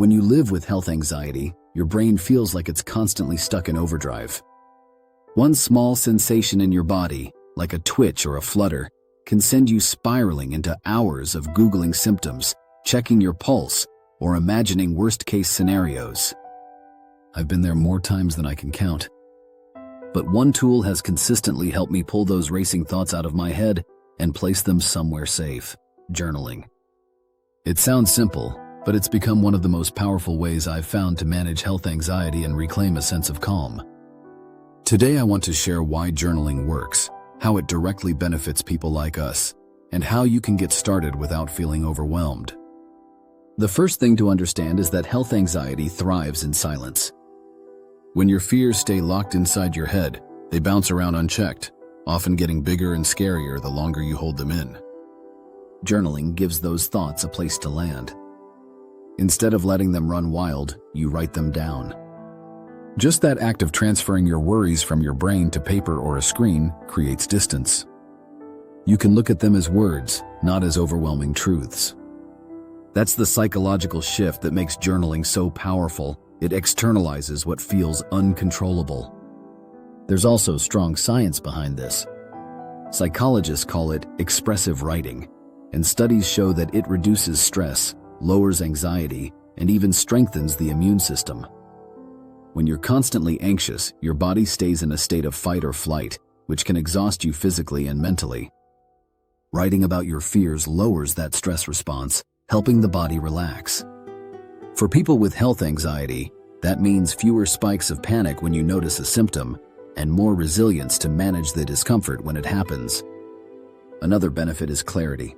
When you live with health anxiety, your brain feels like it's constantly stuck in overdrive. One small sensation in your body, like a twitch or a flutter, can send you spiraling into hours of Googling symptoms, checking your pulse, or imagining worst-case scenarios. I've been there more times than I can count. But one tool has consistently helped me pull those racing thoughts out of my head and place them somewhere safe: journaling. It sounds simple, but it's become one of the most powerful ways I've found to manage health anxiety and reclaim a sense of calm. Today I want to share why journaling works, how it directly benefits people like us, and how you can get started without feeling overwhelmed. The first thing to understand is that health anxiety thrives in silence. When your fears stay locked inside your head, they bounce around unchecked, often getting bigger and scarier the longer you hold them in. Journaling gives those thoughts a place to land. Instead of letting them run wild, you write them down. Just that act of transferring your worries from your brain to paper or a screen creates distance. You can look at them as words, not as overwhelming truths. That's the psychological shift that makes journaling so powerful. It externalizes what feels uncontrollable. There's also strong science behind this. Psychologists call it expressive writing, and studies show that it reduces stress, lowers anxiety, and even strengthens the immune system. When you're constantly anxious, your body stays in a state of fight or flight, which can exhaust you physically and mentally. Writing about your fears lowers that stress response, helping the body relax. For people with health anxiety, that means fewer spikes of panic when you notice a symptom, and more resilience to manage the discomfort when it happens. Another benefit is clarity.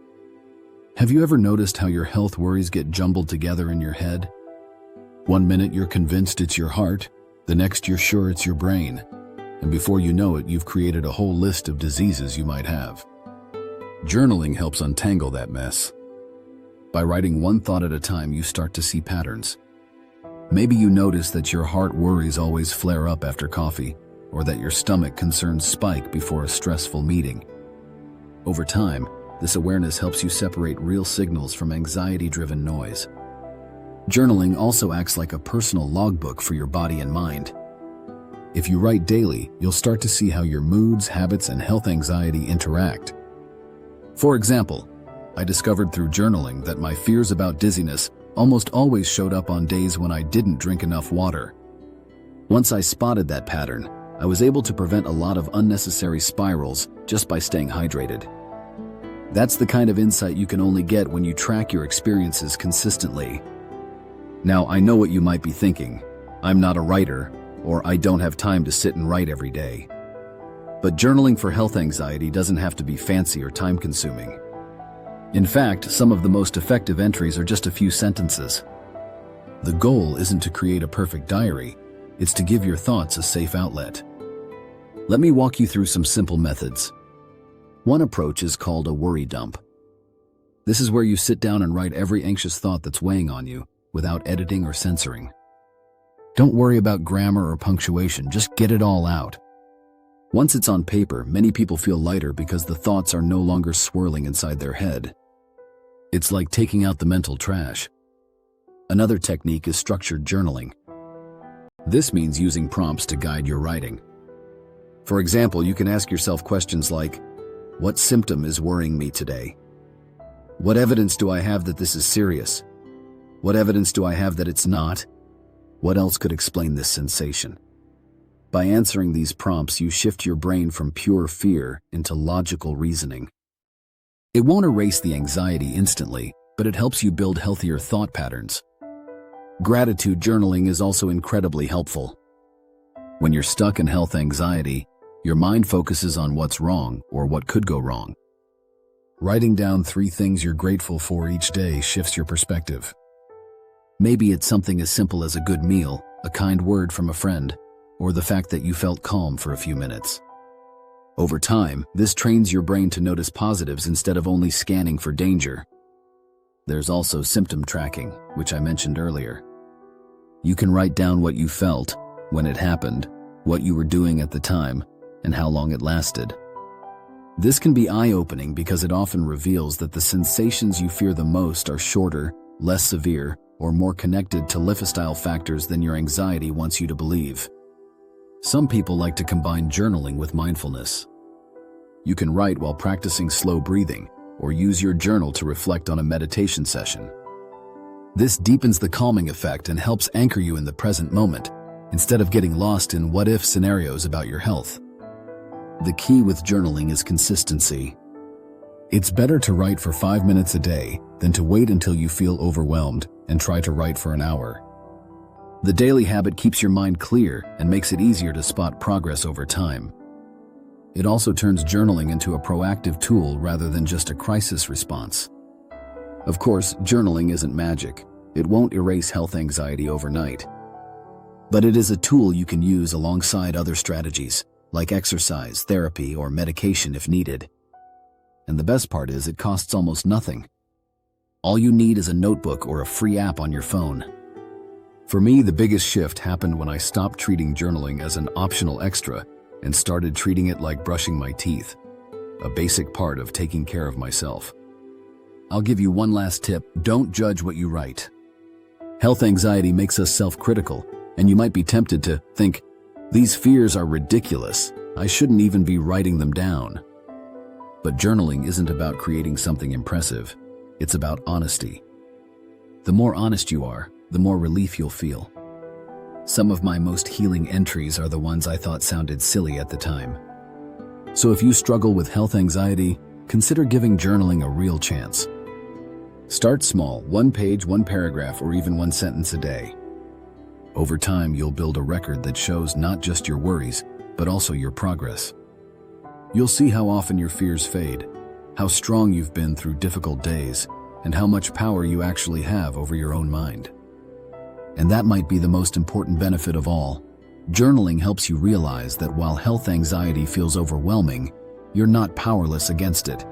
Have you ever noticed how your health worries get jumbled together in your head? One minute you're convinced it's your heart, the next you're sure it's your brain, and before you know it, you've created a whole list of diseases you might have. Journaling helps untangle that mess. By writing one thought at a time, you start to see patterns. Maybe you notice that your heart worries always flare up after coffee, or that your stomach concerns spike before a stressful meeting. Over time, this awareness helps you separate real signals from anxiety-driven noise. Journaling also acts like a personal logbook for your body and mind. If you write daily, you'll start to see how your moods, habits, and health anxiety interact. For example, I discovered through journaling that my fears about dizziness almost always showed up on days when I didn't drink enough water. Once I spotted that pattern, I was able to prevent a lot of unnecessary spirals just by staying hydrated. That's the kind of insight you can only get when you track your experiences consistently. Now, I know what you might be thinking. I'm not a writer, or I don't have time to sit and write every day. But journaling for health anxiety doesn't have to be fancy or time-consuming. In fact, some of the most effective entries are just a few sentences. The goal isn't to create a perfect diary, it's to give your thoughts a safe outlet. Let me walk you through some simple methods. One approach is called a worry dump. This is where you sit down and write every anxious thought that's weighing on you, without editing or censoring. Don't worry about grammar or punctuation, just get it all out. Once it's on paper, many people feel lighter because the thoughts are no longer swirling inside their head. It's like taking out the mental trash. Another technique is structured journaling. This means using prompts to guide your writing. For example, you can ask yourself questions like, what symptom is worrying me today? What evidence do I have that this is serious? What evidence do I have that it's not? What else could explain this sensation? By answering these prompts, you shift your brain from pure fear into logical reasoning. It won't erase the anxiety instantly, but it helps you build healthier thought patterns. Gratitude journaling is also incredibly helpful. When you're stuck in health anxiety, your mind focuses on what's wrong or what could go wrong. Writing down 3 things you're grateful for each day shifts your perspective. Maybe it's something as simple as a good meal, a kind word from a friend, or the fact that you felt calm for a few minutes. Over time, this trains your brain to notice positives instead of only scanning for danger. There's also symptom tracking, which I mentioned earlier. You can write down what you felt, when it happened, what you were doing at the time, and how long it lasted. This can be eye-opening because it often reveals that the sensations you fear the most are shorter, less severe, or more connected to lifestyle factors than your anxiety wants you to believe. Some people like to combine journaling with mindfulness. You can write while practicing slow breathing, or use your journal to reflect on a meditation session. This deepens the calming effect and helps anchor you in the present moment, instead of getting lost in what-if scenarios about your health. The key with journaling is consistency. It's better to write for 5 minutes a day than to wait until you feel overwhelmed and try to write for an hour. The daily habit keeps your mind clear and makes it easier to spot progress over time. It also turns journaling into a proactive tool rather than just a crisis response. Of course, journaling isn't magic. It won't erase health anxiety overnight. But it is a tool you can use alongside other strategies, like exercise, therapy, or medication if needed. And the best part is it costs almost nothing. All you need is a notebook or a free app on your phone. For me, the biggest shift happened when I stopped treating journaling as an optional extra and started treating it like brushing my teeth, a basic part of taking care of myself. I'll give you one last tip: don't judge what you write. Health anxiety makes us self-critical, and you might be tempted to think, "These fears are ridiculous. I shouldn't even be writing them down." But journaling isn't about creating something impressive. It's about honesty. The more honest you are, the more relief you'll feel. Some of my most healing entries are the ones I thought sounded silly at the time. So if you struggle with health anxiety, consider giving journaling a real chance. Start small, 1 page, 1 paragraph, or even 1 sentence a day. Over time, you'll build a record that shows not just your worries, but also your progress. You'll see how often your fears fade, how strong you've been through difficult days, and how much power you actually have over your own mind. And that might be the most important benefit of all. Journaling helps you realize that while health anxiety feels overwhelming, you're not powerless against it.